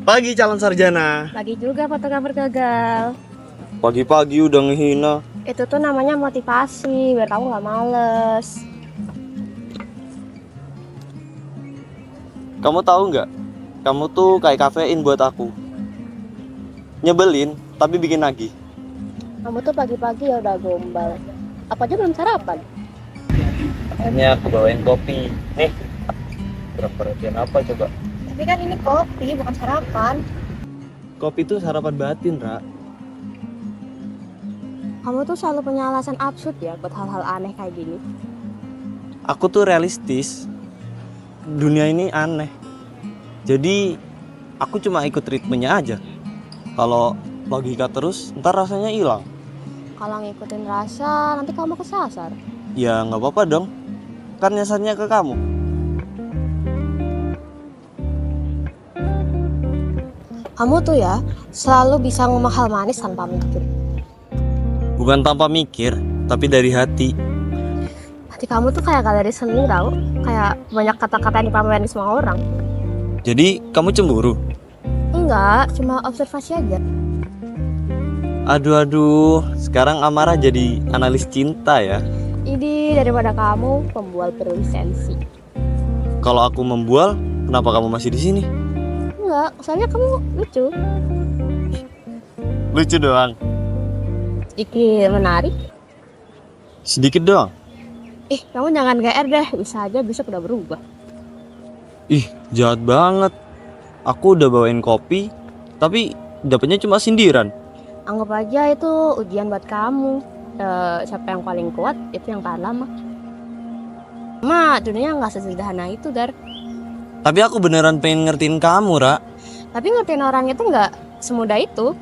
Pagi calon sarjana. Lagi juga fotografer gagal. Pagi-pagi udah ngehina. Itu tuh namanya motivasi, biar kamu gak males. Kamu tahu nggak? Kamu tuh kayak kafein buat aku. Nyebelin, tapi bikin nagih. Kamu tuh pagi-pagi ya udah gombal. Apa aja belum sarapan? Makanya aku bawain kopi. Nih, perhatian apa coba? Tapi kan ini kopi, bukan sarapan. Kopi tuh sarapan batin, Ra. Kamu tuh selalu punya alasan absurd ya buat hal-hal aneh kayak gini. Aku tuh realistis. Dunia ini aneh. Jadi, aku cuma ikut ritmenya aja. Kalau logika terus, ntar rasanya hilang. Kalau ngikutin rasa, nanti kamu kesasar. Ya nggak apa-apa dong. Kan nyasarnya ke kamu. Kamu tuh ya, selalu bisa ngomong hal manis tanpa mikir. Bukan tanpa mikir, tapi dari hati. Hati kamu tuh kayak galeri seni tau. Kayak banyak kata-kata yang dipamerin di semua orang. Jadi, kamu cemburu? Enggak, cuma observasi aja. Aduh, sekarang Amara jadi analis cinta ya. Ini daripada kamu pembual berlisensi. Kalau aku membual, kenapa kamu masih di sini? Enggak, soalnya kamu lucu. Lucu doang. Sedikit menarik. Sedikit doang. Kamu jangan GR deh, bisa aja besok udah berubah. Ih, jahat banget. Aku udah bawain kopi, tapi dapetnya cuma sindiran. Anggap aja itu ujian buat kamu. Siapa yang paling kuat, itu yang tahan lama. Dunia nggak sesederhana itu, Dar. Tapi aku beneran pengen ngertiin kamu, Ra. Tapi ngertiin orang itu nggak semudah itu.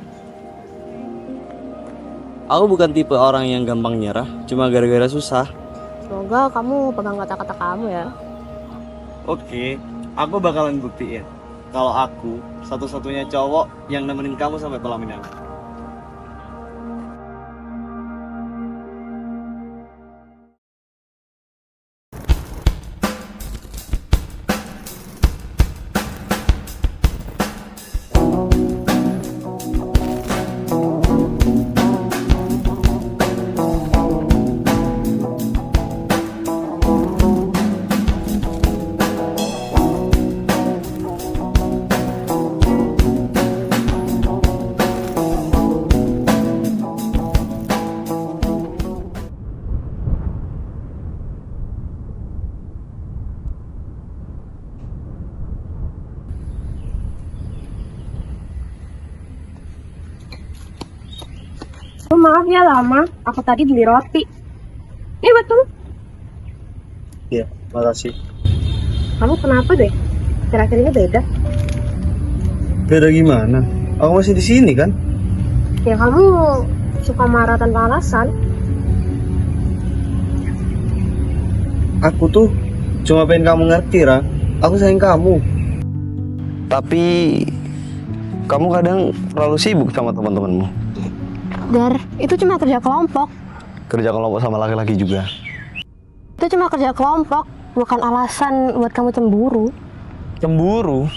Aku bukan tipe orang yang gampang nyerah, cuma gara-gara susah. Semoga kamu pegang kata-kata kamu ya. Oke, aku bakalan buktiin kalau aku satu-satunya cowok yang nemenin kamu sampai pelaminan. Maaf ya lama, aku tadi beli roti. Ini betul. Iya, makasih. Kamu kenapa deh? Kira-kira ini beda. Beda gimana? Aku masih di sini kan? Ya kamu suka marah tanpa alasan. Aku tuh cuma pengen kamu ngerti, Ra. Aku sayang kamu. Tapi kamu kadang terlalu sibuk sama teman-temanmu. Dar, itu cuma kerja kelompok. Kerja kelompok sama laki-laki juga. Itu cuma kerja kelompok, bukan alasan buat kamu cemburu. Cemburu?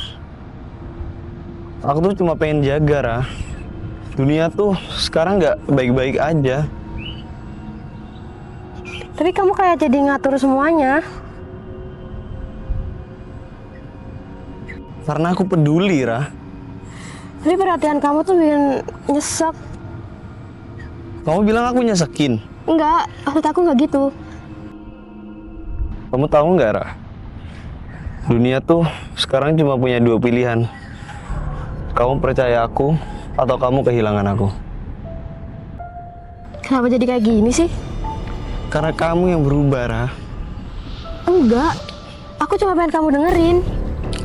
Aku tuh cuma pengen jaga, Ra. Dunia tuh sekarang nggak baik-baik aja. Tapi kamu kayak jadi ngatur semuanya. Karena aku peduli, Ra. Tapi perhatian kamu tuh bikin nyesek. Kamu bilang aku nyesekin. Enggak, maksud aku nggak gitu. Kamu tahu nggak, Ra? Dunia tuh sekarang cuma punya dua pilihan. Kamu percaya aku atau kamu kehilangan aku. Kenapa jadi kayak gini sih? Karena kamu yang berubah, Ra. Enggak, aku cuma pengen kamu dengerin.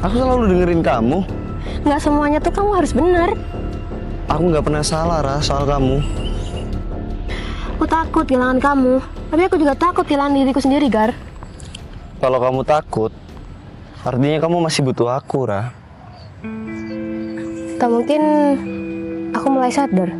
Aku selalu dengerin kamu. Nggak semuanya tuh kamu harus benar. Aku nggak pernah salah, Ra, soal kamu. Aku takut kehilangan kamu, tapi aku juga takut kehilangan diriku sendiri, Gar. Kalau kamu takut, artinya kamu masih butuh aku, Ra. Tak mungkin aku mulai sadar.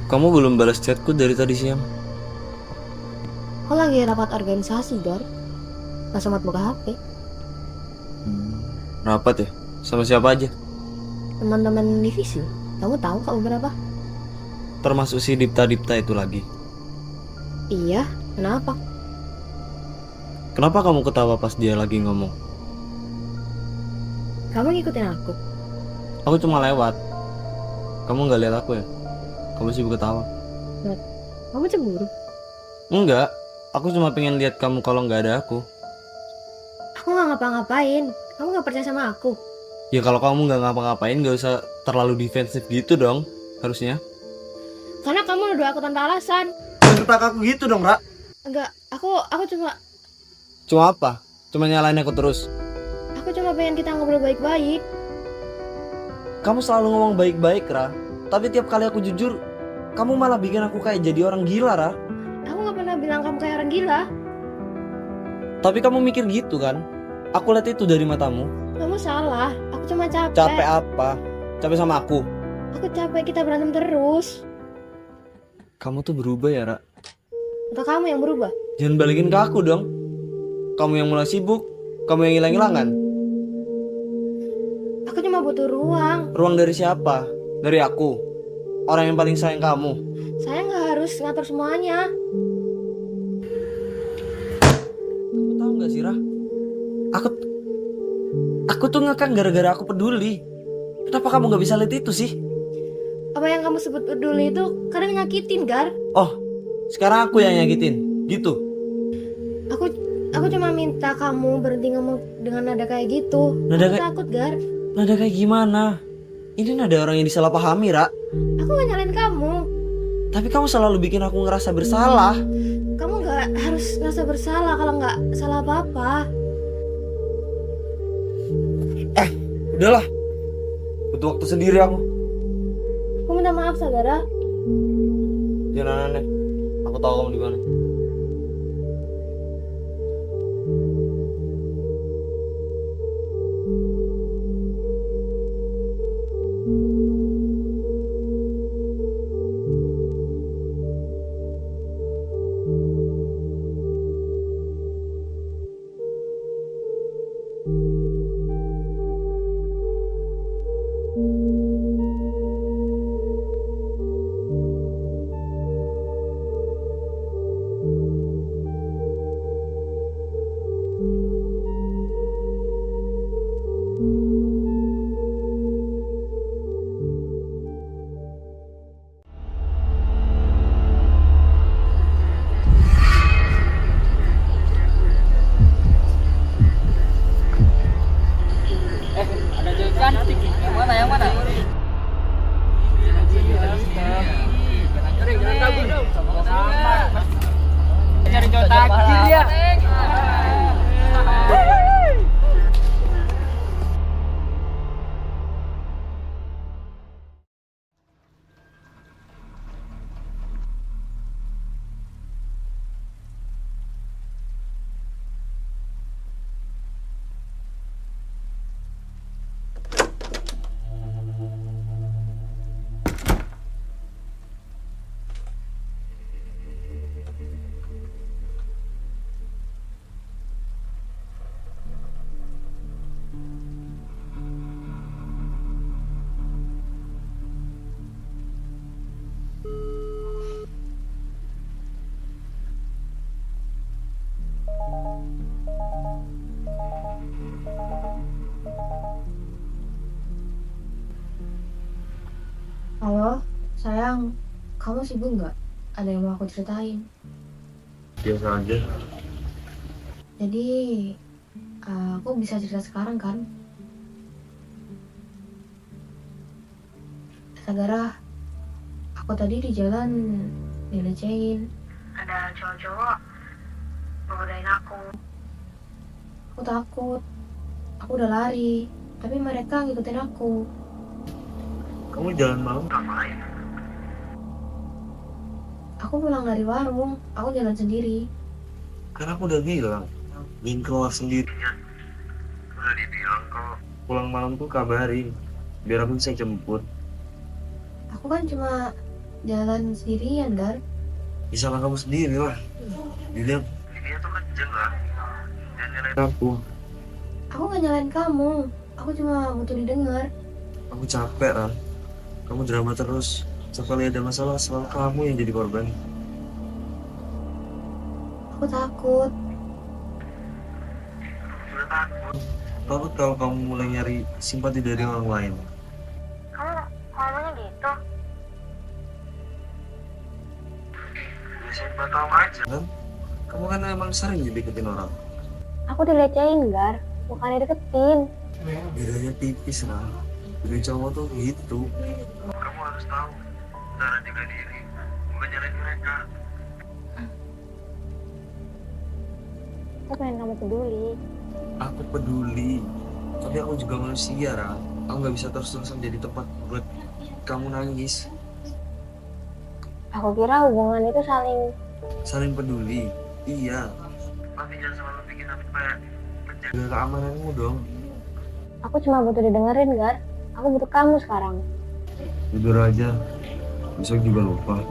Kamu belum balas chatku dari tadi siang. Kok lagi rapat organisasi, Gar? Gak sempat buka HP. Rapat ya? Sama siapa aja? Teman-teman divisi. Kamu tahu kok beberapa? Termasuk si Dipta-Dipta itu lagi. Iya, kenapa? Kenapa kamu ketawa pas dia lagi ngomong? Kamu ngikutin aku? Aku cuma lewat. Kamu nggak lihat aku ya? Kamu sibuk ketawa. Kamu cemburu? Enggak, aku cuma pengen lihat kamu kalau nggak ada aku. Aku gak ngapa-ngapain. Kamu gak percaya sama aku? Ya kalau kamu nggak ngapa-ngapain nggak usah terlalu defensif gitu dong, harusnya. Karena kamu nuduh aku tanpa alasan. Jangan aku gitu dong, Ra. Enggak, aku Cuma apa? Cuma nyalain aku terus. cuma pengen kita ngobrol baik-baik. Kamu selalu ngomong baik-baik, Ra. Tapi tiap kali aku jujur, kamu malah bikin aku kayak jadi orang gila, Ra. Aku gak pernah bilang kamu kayak orang gila. Tapi kamu mikir gitu kan? Aku lihat itu dari matamu. Kamu salah, aku cuma capek. Capek apa? Capek sama aku. Aku capek kita berantem terus. Kamu tuh berubah ya, Ra. Atau kamu yang berubah? Jangan balikin ke aku dong. Kamu yang mulai sibuk, kamu yang hilang-hilangan. Aku cuma butuh ruang. Ruang dari siapa? Dari aku. Orang yang paling sayang kamu. Saya nggak harus ngatur semuanya. Kamu tahu nggak sih, Ra? Aku tuh ngekang gara-gara aku peduli. Kenapa kamu nggak bisa lihat itu sih? Apa yang kamu sebut peduli itu kadang nyakitin, Gar. Oh, sekarang aku yang nyakitin. Gitu. Aku cuma minta kamu berhenti ngomong dengan nada kayak gitu. Nada Aku kayak- takut, Gar. Nada kayak gimana? Ini nada orang yang disalahpahami, Ra. Aku gak nyalain kamu. Tapi kamu selalu bikin aku ngerasa bersalah. Kamu gak harus ngerasa bersalah kalau gak salah apa-apa. Udahlah. Butuh waktu sendiri aku. Aku minta maaf, Sagara. Jangan aneh. Aku tahu kamu di mana. Halo, sayang. Kamu sibuk nggak? Ada yang mau aku ceritain. Biasa aja. Jadi, aku bisa cerita sekarang kan? Sagara, aku tadi di jalan dilecehin. Ada cowok-cowok ngegodain aku. Aku takut. Aku udah lari, tapi mereka ngikutin aku. Kamu jalan malam ngapain? Aku pulang dari warung, aku jalan sendiri. Karena aku udah bilang, jangan keluar sendirian. Udah dibilang kalau pulang malam tuh kabarin, biar aku bisa jemput. Aku kan cuma Jalan sendirian, Gar. Ya salah kamu sendiri lah. Dilihat dia tuh kenceng lah. Dan nyalain aku. Aku gak nyalain kamu. Aku cuma butuh didengar. Aku capek lah. Kamu drama terus. Sekali ada masalah selalu kamu yang jadi korban. Aku takut. Udah takut. Takut kalau kamu mulai nyari simpati dari orang lain. Kamu ngomongnya gitu? Ya siapa tahu aja kan. Kamu kan emang sering dideketin orang. Aku dilecehin, Gar. Bukannya deketin. Bedanya tipis lah. Dari cowok tuh gitu. Kamu harus tahu cara jaga diri, bukan nyalain mereka. Aku pengen kamu peduli. Aku peduli, tapi aku juga manusia, Ra. Aku nggak bisa terus-terusan jadi tempat buat kamu nangis. Aku kira hubungan itu Saling peduli, iya. Tapi jangan selalu bikin aku kayak menjaga keamananmu dong. Aku cuma butuh didengerin, Gar. Aku butuh kamu sekarang. Tidur aja, besok juga lupa.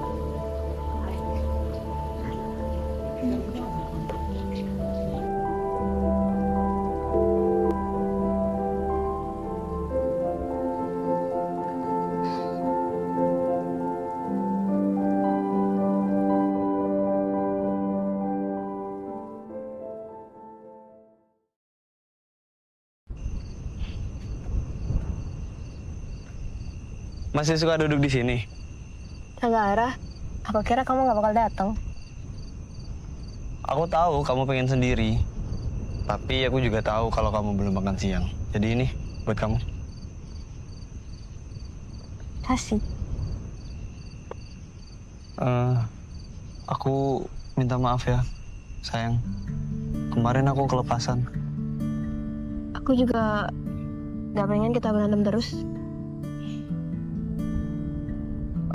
Masih suka duduk di sini? Kagak arah. Aku kira kamu gak bakal datang. Aku tahu kamu pengen sendiri, tapi aku juga tahu kalau kamu belum makan siang. Jadi ini buat kamu. Kasih. Aku minta maaf ya, sayang. Kemarin aku kelepasan. Aku juga gak pengen kita berantem terus.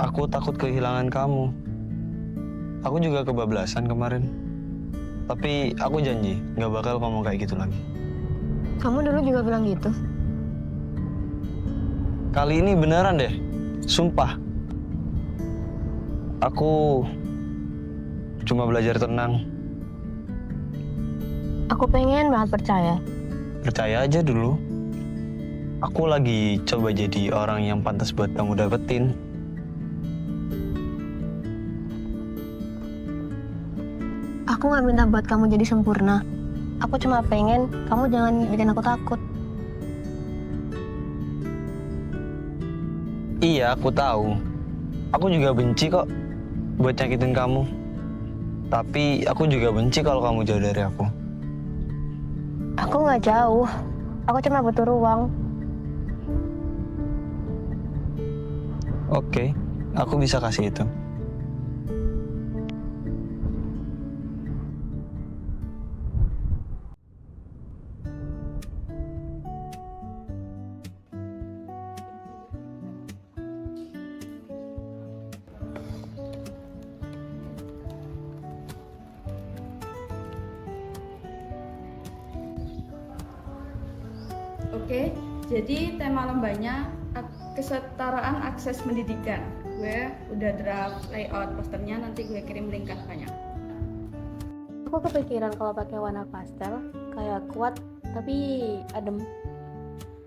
Aku takut kehilangan kamu. Aku juga kebablasan kemarin. Tapi aku janji nggak bakal ngomong kayak gitu lagi. Kamu dulu juga bilang gitu. Kali ini beneran deh, sumpah. Aku cuma belajar tenang. Aku pengen banget percaya. Percaya aja dulu. Aku lagi coba jadi orang yang pantas buat kamu dapetin. Aku gak minta buat kamu jadi sempurna. Aku cuma pengen kamu jangan bikin aku takut. Iya, aku tahu. Aku juga benci kok buat nyakitin kamu. Tapi aku juga benci kalau kamu jauh dari aku. Aku gak jauh. Aku cuma butuh ruang. Oke, aku bisa kasih itu. Oke, jadi tema lombanya kesetaraan akses pendidikan. Gue udah draft layout posternya, nanti gue kirim link kakaknya. Aku kepikiran kalau pakai warna pastel kayak kuat tapi adem.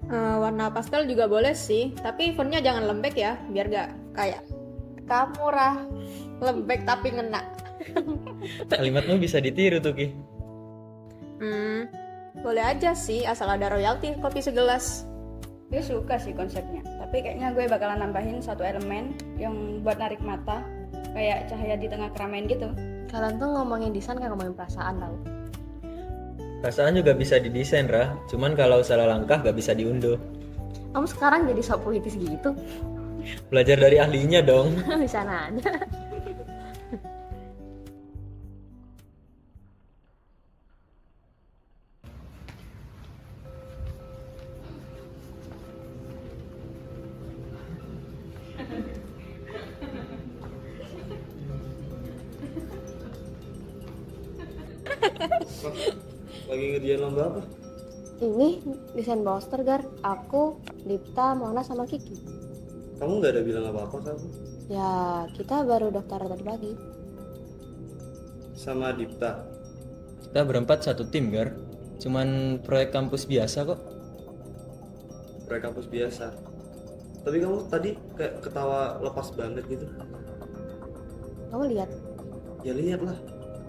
Warna pastel juga boleh sih, tapi fontnya jangan lembek ya, biar gak kayak kamu Rah, lembek tapi ngena. Kalimatmu bisa ditiru tuh Ki. Boleh aja sih, asal ada royalti kopi segelas. Gue suka sih konsepnya, tapi kayaknya gue bakalan nambahin satu elemen yang buat narik mata, kayak cahaya di tengah keramaian gitu. Kalian tuh ngomongin desain kayak ngomongin perasaan tau. Perasaan juga bisa didesain Rah, cuman kalau salah langkah gak bisa diunduh. Kamu sekarang jadi sok puitis gitu. Belajar dari ahlinya dong. Bisa nanya. Lagi ngerjain lomba apa? Ini desain poster, Gar. Aku, Dipta, Mona sama Kiki. Kamu nggak ada bilang apa-apa ke aku? Ya, kita baru daftar tadi pagi. Sama Dipta. Kita berempat satu tim, Gar. Cuman proyek kampus biasa kok. Proyek kampus biasa. Tapi kamu tadi kayak ketawa lepas banget gitu. Kamu lihat? Ya lihat lah.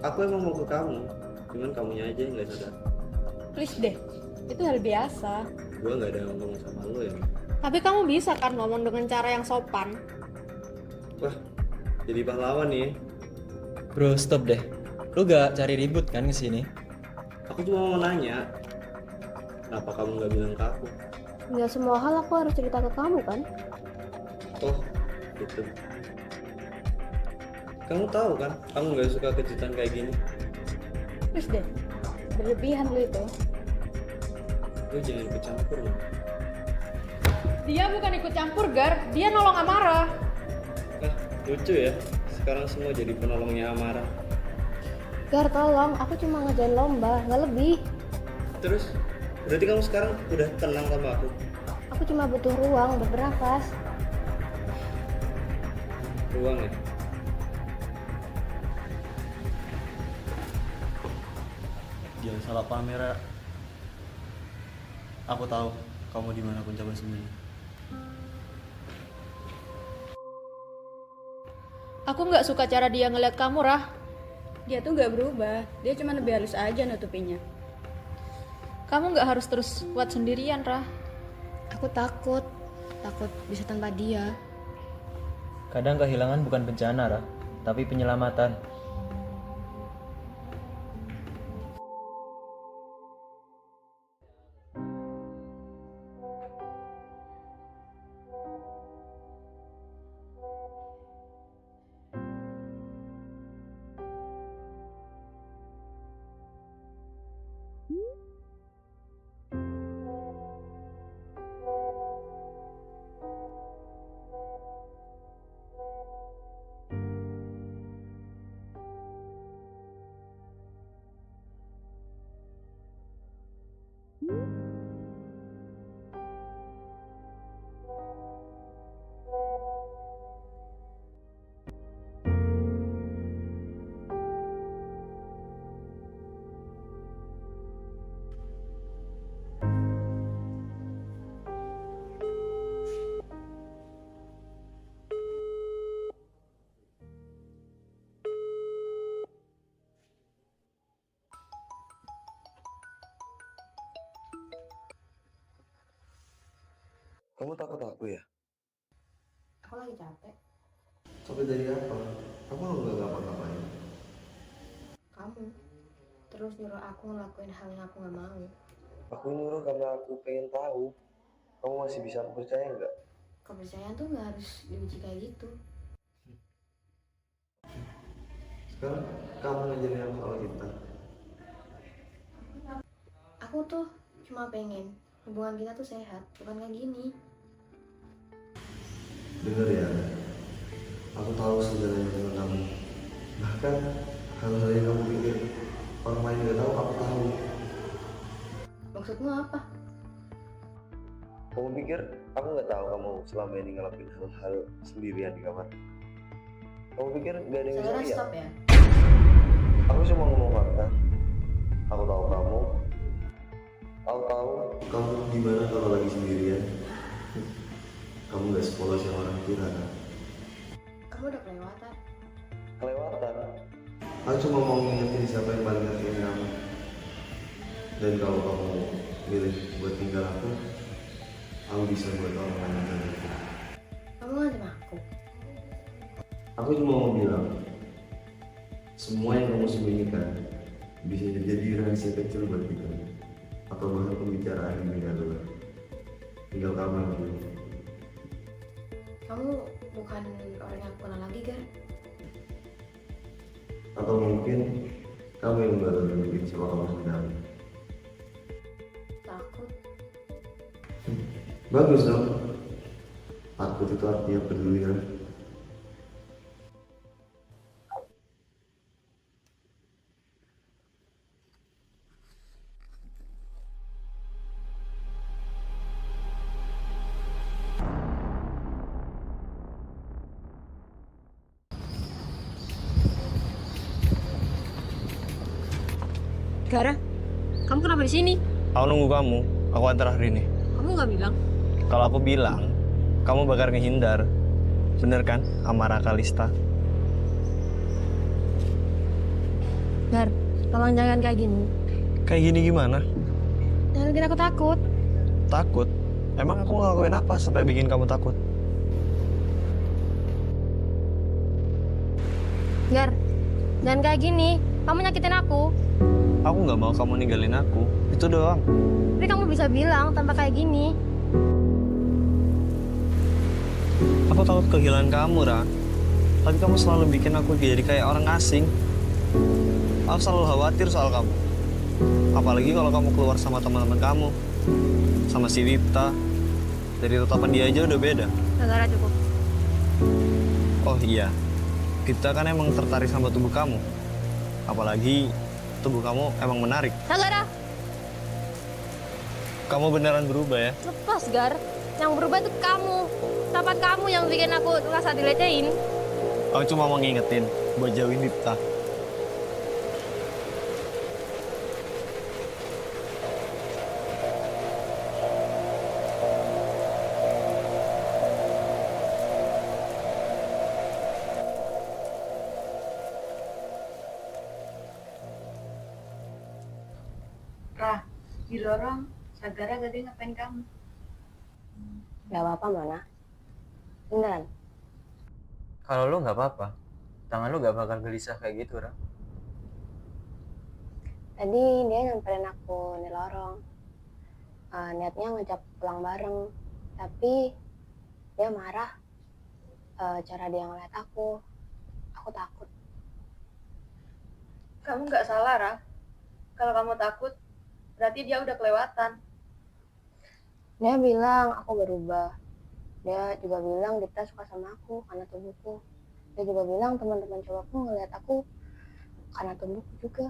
Aku emang mau ke kamu. Cuman kamunya aja yang nggak sadar. Please deh, itu hal biasa. Gua nggak ada ngomong sama lo ya. Tapi kamu bisa kan ngomong dengan cara yang sopan. Wah, jadi pahlawan nih. Bro, stop deh. Lu gak cari ribut kan kesini? Aku cuma mau nanya. Kenapa kamu nggak bilang ke aku? Nggak semua hal aku harus cerita ke kamu kan? Oh, gitu. Kamu tahu kan, kamu nggak suka kejutan kayak gini. Please deh, berlebihan lu itu. Lu jangan ikut campur loh. Dia bukan ikut campur, Gar. Dia nolong Amara. Ah, lucu ya. Sekarang semua jadi penolongnya Amara. Gar, tolong, aku cuma ngerjain lomba, nggak lebih. Terus, berarti kamu sekarang udah tenang sama aku? Aku cuma butuh ruang buat bernafas. Ruang ya? Jangan salah paham ya, Ra. Aku tahu kamu dimanapun coba sembunyi. Aku nggak suka cara dia ngeliat kamu, Rah. Dia tuh gak berubah, dia cuma lebih halus aja nutupinya. Kamu nggak harus terus kuat sendirian, Rah. Aku takut bisa tanpa dia. Kadang kehilangan bukan bencana, Ra, tapi penyelamatan. Kamu takut aku ya? Aku lagi capek. Capek dari apa? Kamu nggak ngapa-ngapain. Kamu terus nyuruh aku ngelakuin hal yang aku nggak mau. Aku nyuruh karena aku pengen tahu. Kamu masih bisa aku percaya nggak? Kepercayaan tuh nggak harus diuji kayak gitu. Sekarang kamu ngajarin aku soal kita. Aku tuh cuma pengen hubungan kita tuh sehat, bukan kayak gini. Dengar ya, aku tahu segalanya tentang kamu. Bahkan kalau saya kamu pikir orang lain nggak tahu, aku tahu. Maksudmu apa? Kamu pikir aku nggak tahu kamu selama ini ngelakuin hal-hal sendirian di kamar? Kamu pikir nggak ada yang bisa Saudara lihat? stop ya. Aku cuma ngomong fakta. Aku tahu kamu. Aku tahu kamu gimana kalau lagi sendirian. Kamu nggak sepolos yang orang kira kan? Kamu udah kelewatan. Kelewatan. Aku cuma mau ngingetin siapa yang paling ngertiin kamu. Dan kalau kamu milih buat tinggal aku bisa buat orang lain ngerti. Kamu ngancam aku. Aku cuma mau bilang, semua yang kamu sembunyikan bisa jadi rahasia kecil buat kita, atau bahkan pembicaraan yang tidak luar. Tinggal kamu yang pilih. Kamu bukan orang yang aku kenal lagi kan? Atau mungkin kamu yang baru nunjukin siapa kamu sebenarnya. Takut. Bagus dong. Takut itu artinya peduli kan? Gara, kamu kenapa di sini? Aku nunggu kamu. Aku antar hari ini. Kamu nggak bilang? Kalau aku bilang, kamu bakal ngehindar. Bener kan, Amara Kalista? Gar, tolong jangan kayak gini. Kayak gini gimana? Jangan bikin aku takut. Takut? Emang aku ngelakuin apa sampai bikin kamu takut? Gar, jangan kayak gini. Kamu nyakitin aku. Aku nggak mau kamu ninggalin aku. Itu doang. Tapi kamu bisa bilang tanpa kayak gini. Aku takut kehilangan kamu, Ra. Tapi kamu selalu bikin aku jadi kayak orang asing. Aku selalu khawatir soal kamu. Apalagi kalau kamu keluar sama teman-teman kamu. Sama si Wipta. Dari tatapan dia aja udah beda. Gara cukup. Oh iya, kita kan emang tertarik sama tubuh kamu. Apalagi tubuh kamu emang menarik. Gara, Kamu beneran berubah ya? lepas Gar. Yang berubah itu kamu. Sifat kamu yang bikin aku merasa dilecehin. Aku cuma mau ngingetin buat jauhin Wipta. Rah, di lorong, Sagara gede ngapain kamu? Gak apa-apa, Mana. Beneran. Kalau lu nggak apa-apa, tangan lu nggak bakal gelisah kayak gitu, Ra. Tadi dia nyamperin aku di lorong. Niatnya ngajak pulang bareng. Tapi dia marah. Cara dia ngeliat aku takut. Kamu nggak salah, Rah. Kalau kamu takut, berarti dia udah kelewatan. Dia bilang aku berubah. Dia juga bilang Dita suka sama aku karena tubuhku. Dia juga bilang teman-teman cowokku ngeliat aku karena tubuhku juga.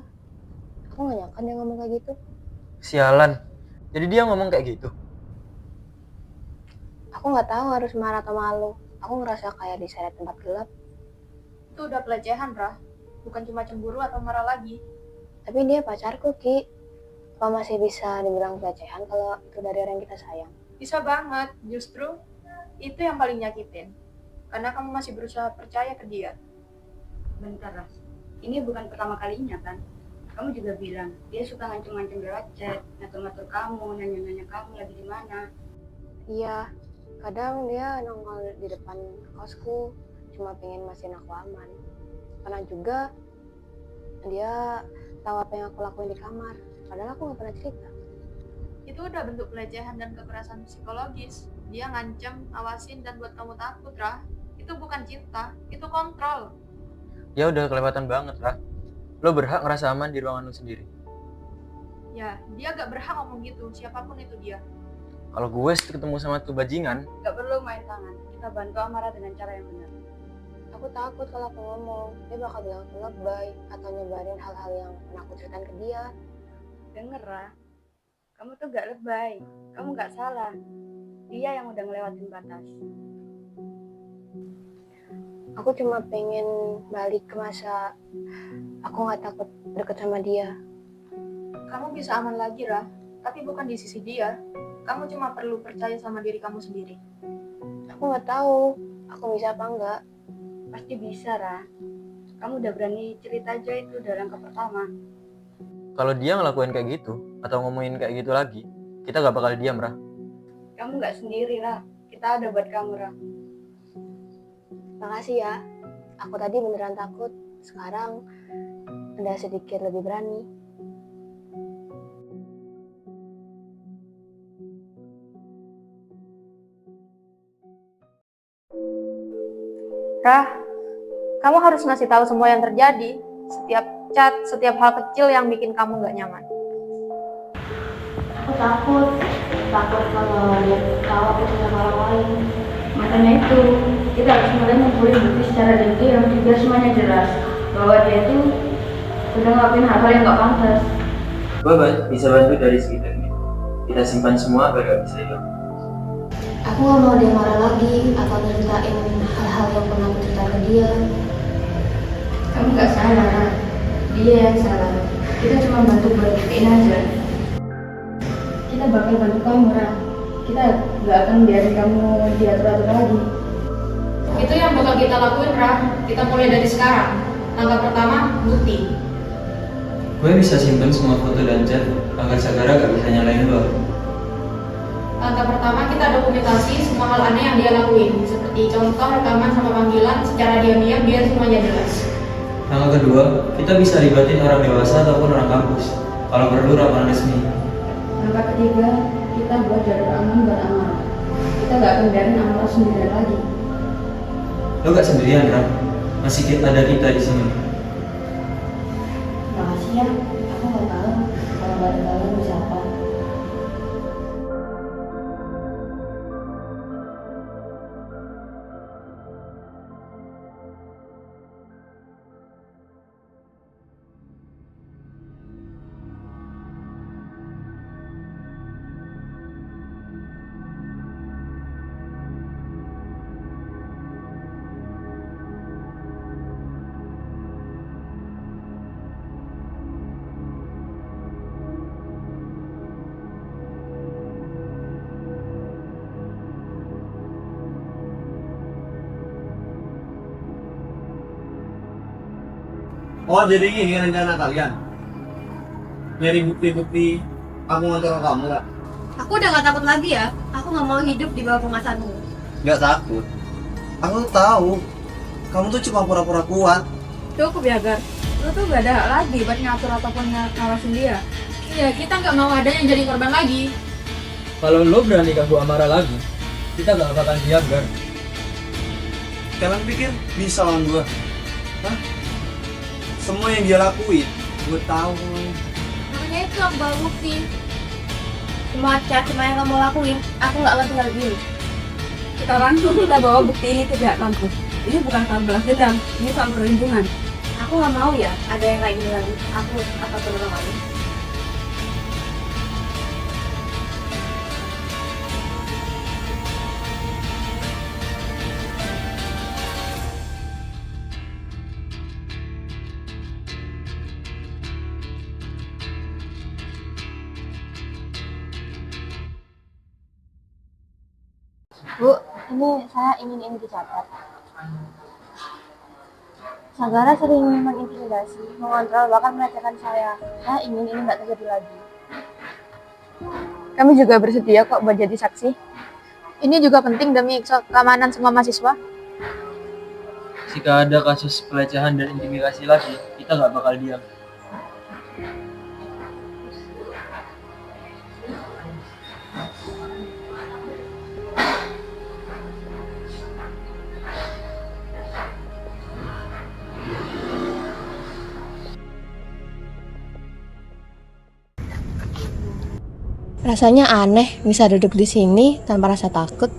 Aku gak nyangka dia ngomong kayak gitu. Sialan. Jadi dia ngomong kayak gitu. Aku gak tahu harus marah atau malu. Aku ngerasa kayak diseret tempat gelap. Itu udah pelecehan, Rah. Bukan cuma cemburu atau marah lagi. Tapi dia pacarku, Ki. Apa masih bisa dibilang pelecehan kalau itu dari orang yang kita sayang? Bisa banget, justru itu yang paling nyakitin. Karena kamu masih berusaha percaya ke dia. Bentar, Ras. Ini bukan pertama kalinya kan? Kamu juga bilang dia suka ngancem-ngancem lewat chat, ngatur-ngatur kamu, nanya-nanya kamu lagi di mana. Iya, kadang dia nongol di depan kosku cuma pengen mastiin aku aman. Pernah juga dia tahu apa yang aku lakuin di kamar, padahal aku gak pernah cerita. Itu udah bentuk pelecehan dan kekerasan psikologis. Dia ngancem, awasin, dan buat kamu takut, Rah. Itu bukan cinta, itu kontrol. Ya udah kelewatan banget, Ra. Lo berhak ngerasa aman di ruangan lo sendiri. Ya, dia gak berhak ngomong gitu, siapapun itu dia. Kalau gue ketemu sama tuh bajingan, Gak perlu main tangan, kita bantu Amara dengan cara yang benar. Aku takut kalau aku ngomong, dia bakal bilang aku lebay atau nyebarin hal-hal yang pernah aku ceritain ke dia. Denger, Rah. Kamu tuh gak lebay, kamu gak salah. Dia yang udah ngelewatin batas. Aku cuma pengen balik ke masa aku gak takut deket sama dia. Kamu bisa aman lagi, Rah. Tapi bukan di sisi dia. Kamu cuma perlu percaya sama diri kamu sendiri. Aku gak tahu aku bisa apa enggak. Pasti bisa, Ra. Kamu udah berani cerita aja, itu udah langkah pertama. kalau dia ngelakuin kayak gitu atau ngomongin kayak gitu lagi, kita gak bakal diam, Ra. Kamu gak sendiri, Ra. Kita ada buat kamu, Ra. Makasih ya. Aku tadi beneran takut. Sekarang udah sedikit lebih berani. Rah, kamu harus ngasih tahu semua yang terjadi. Setiap chat, setiap hal kecil yang bikin kamu gak nyaman. Aku takut kalau dia tahu aku sama orang lain. Makanya itu, kita harus mulai ngumpulin bukti secara detail biar semuanya jelas bahwa dia itu udah ngelakuin hal-hal yang gak pantas. Gue bisa bantu dari segi teknik. Kita simpan semua agar gak bisa hilang. Aku gak mau dia marah lagi atau ceritain hal-hal yang pernah aku cerita ke dia. Kamu gak salah, Ra. Dia yang salah. Kita cuma bantu buat buktiin aja. Kita bakal bantu kamu, Ra. Kita nggak akan biarin kamu diatur-atur lagi. Itu yang bakal kita lakuin, Rah. Kita mulai dari sekarang. Langkah pertama, bukti. Gue bisa simpen semua foto dan chat agar Sagara gak bisa nyalain lo. Langkah pertama, kita dokumentasi semua hal aneh yang dia lakuin. Seperti contoh rekaman sama panggilan secara diam-diam biar semuanya jelas. Langkah kedua, kita bisa libatin orang dewasa ataupun orang kampus. Kalau perlu ramalan resmi. Langkah ketiga, kita buat jalur aman buat Amara. Kita nggak akan biarin Amara sendirian lagi. Lo gak sendirian, Ram. Masih ada kita di sini. Makasih ya, aku nggak tahu kalau nggak ada kalian bisa apa. Oh, jadi ini rencana kalian? Nyari bukti-bukti aku ngantor kamu, Ra? Aku udah gak takut lagi ya. Aku gak mau hidup di bawah pengasaanmu. Gak takut. Aku tuh tahu kamu tuh cuma pura-pura kuat. Cukup ya, Gar. Lu tuh gak ada hak lagi buat ngatur ataupun ngawasin dia. Iya, kita nggak mau ada yang jadi korban lagi. Kalau lo berani ganggu Amara lagi, kita gak bakal diam, Gar. Kalian pikir bisa lawan gua? Hah? Semua yang dia lakuin, gue tahu. Makanya itu aku bawa bukti. Semua yang kamu lakuin, aku gak akan tinggal diam. Sekarang kita bawa bukti ini ke pihak kampus. Ini bukan soal balas dendam, ini soal perlindungan. Aku gak mau ya ada yang kayak gini lagi. Aku akan tolong kamu. Bu, ini saya ingin ini dicatat. Sagara sering mengintimidasi, mengontrol, bahkan melecehkan saya. Saya ingin ini nggak terjadi lagi. Kami juga bersedia kok buat jadi saksi. Ini juga penting demi keamanan semua mahasiswa. Jika ada kasus pelecehan dan intimidasi lagi, kita gak bakal diam. Rasanya aneh bisa duduk di sini tanpa rasa takut.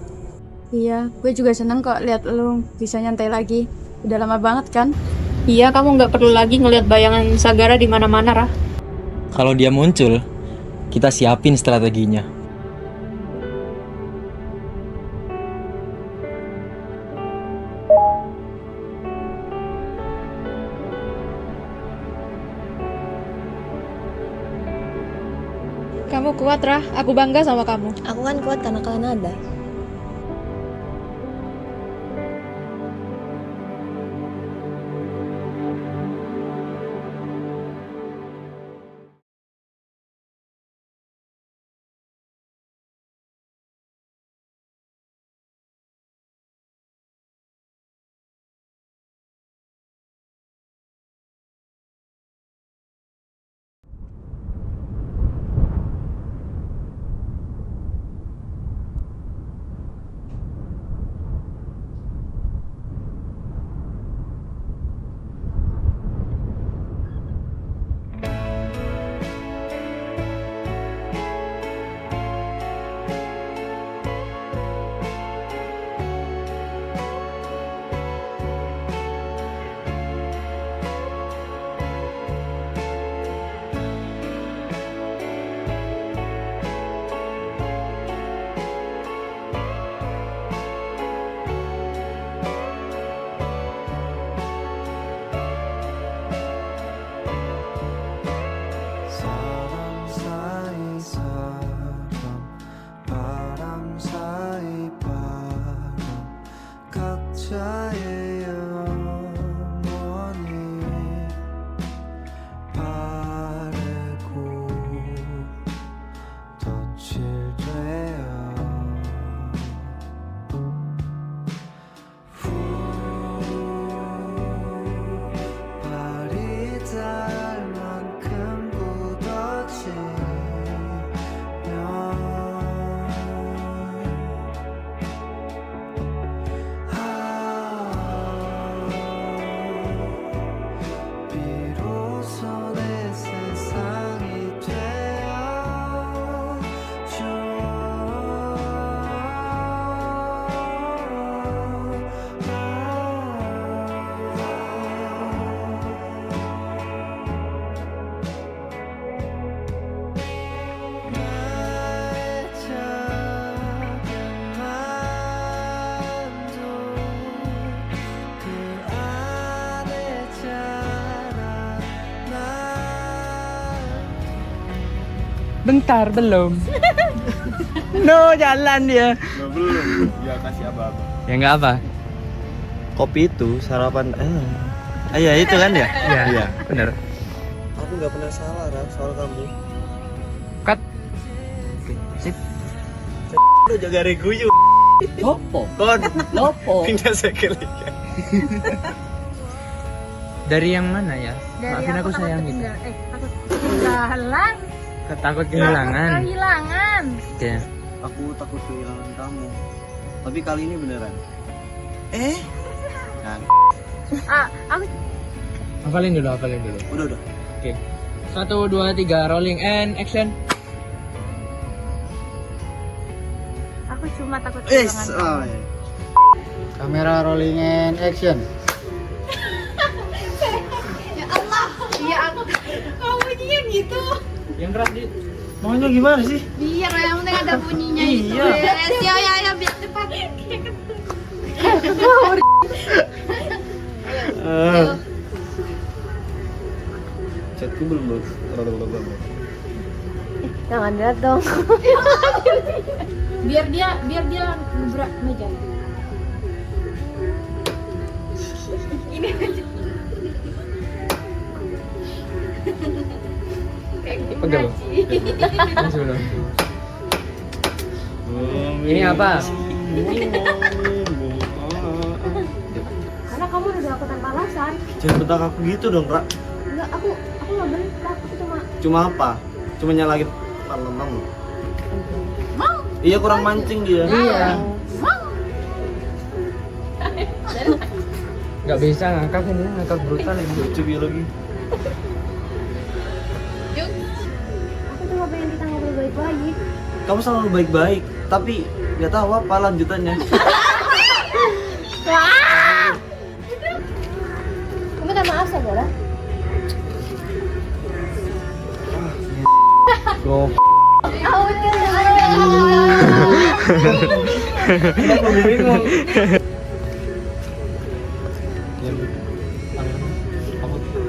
Iya, gue juga seneng kok lihat lu bisa nyantai lagi. Udah lama banget kan? Iya, kamu nggak perlu lagi ngelihat bayangan Sagara di mana-mana, Rah. Kalau dia muncul, kita siapin strateginya. Kamu kuat, Rah. Aku bangga sama kamu. Aku kan kuat karena kalian ada. Bentar, belum. No, jalan dia. Belum. Ya kasih apa-apa. Ya nggak apa. Kopi itu sarapan iya itu kan ya? Iya, bener. Aku nggak pernah salah Raf, soal kamu. Cut. Sip. Lu jaga reguyu. Lopo. Kon. Lopo. Pindah sekali. Dari yang mana ya? Maafin aku sayang gitu. Takut ketinggalan. Takut kehilangan. Kehilangan. Oke. Aku takut kehilangan kamu. Tapi kali ini beneran. Nah, Aku Hafalin dulu. udah. Oke. 1, 2, 3, rolling and action. cuma takut kehilangan kamu. Kamera rolling and action. Bunyinya gitu. Yang keras di. Maunya gimana sih? Biar yang penting ada bunyinya itu. Iya. Ya biar cepat. Chatku belum. Jangan lihat dong. Biar dia ngebrak meja. Ini aja. Pegel loh. Ini apa? Karena kamu udah aku tanpa alasan. Jangan bentak aku gitu dong, Ra. Enggak, aku nggak bentak, aku Cuma apa? Cuma nyalakin malam. Iya, kurang mancing dia. Iya. Gak bisa ngangkat ini, ngangkat brutal ini. Lucu biologi. aku cuma pengen kita ngobrol baik-baik. Kamu selalu baik-baik, tapi nggak tahu apa lanjutannya. Kamu minta maaf saudara. Go.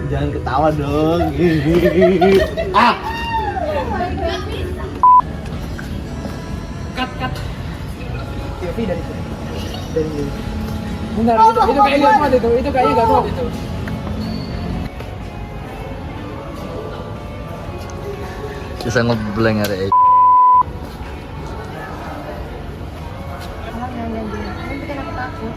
Jangan ketawa dong. Cut. Kevin dari sini. Bentar, itu kayaknya gak muat itu. Itu kayaknya gak muat itu. Bisa ngeblank ada Kamu bikin aku takut.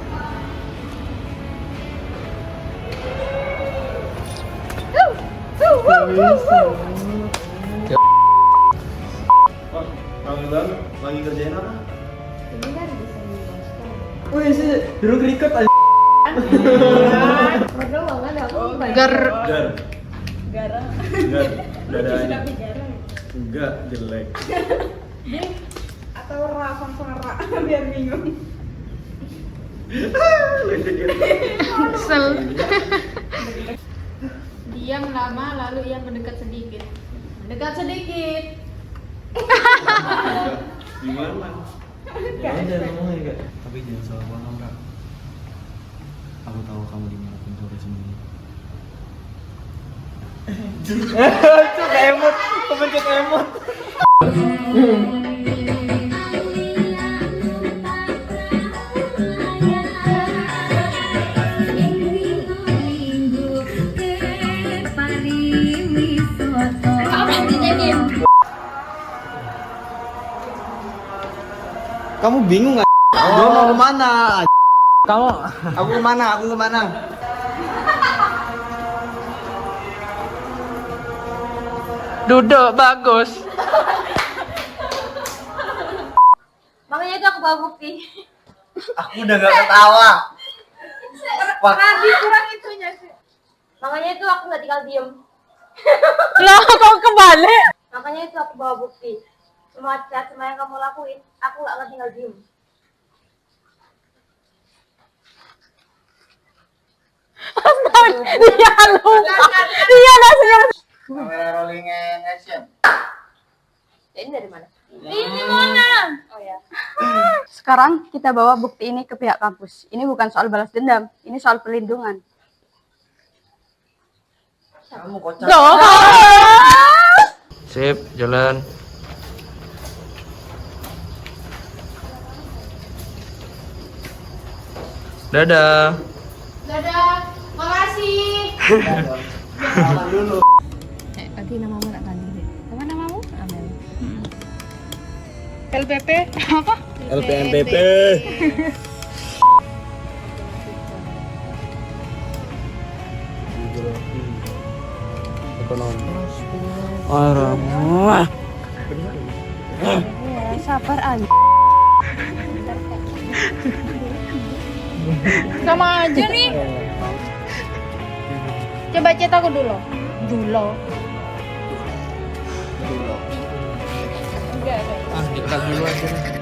Lagi kerjain apa? Ini kan bisa diposter. Wih sih, dulu kriket aja. Bodoh banget aku. Gar. Gar. Udah ada. Enggak, jelek. Atau langsung ra biar bingung. Sel. Diam lama lalu ia mendekat sedikit. Gimana? Ya jangan ngomong enggak. Tapi jangan salah paham, Kak. Aku tahu kamu dimanapun sore sendiri. Cuk emot, kepencet emot. Kamu bingung nggak? Gua mau kemana? Kamu Aku kemana? duduk bagus. Makanya itu aku bawa bukti. Aku udah gak ketawa. Kurang itunya sih. Makanya itu aku nggak tinggal diem. Loh, kok kebalik? Makanya itu aku bawa bukti. Semua yang kamu lakuin, aku nggak akan tinggal diem. Dia lupa. kamera rolling and action. Ini dari mana? Ini mana? Oh ya. Sekarang kita bawa bukti ini ke pihak kampus. Ini bukan soal balas dendam, ini soal perlindungan. Kamu kocak. Sip, jalan. Dadah. Dadah. Makasih. Nanti namamu nak tanya deh. Apa namamu? Amel. LPP apa? LPMPP. Ekonomi. Arah. Sabar aja. Sama aja nih. Coba chat aku dulu. Dulu. Ah, kita dulu aja.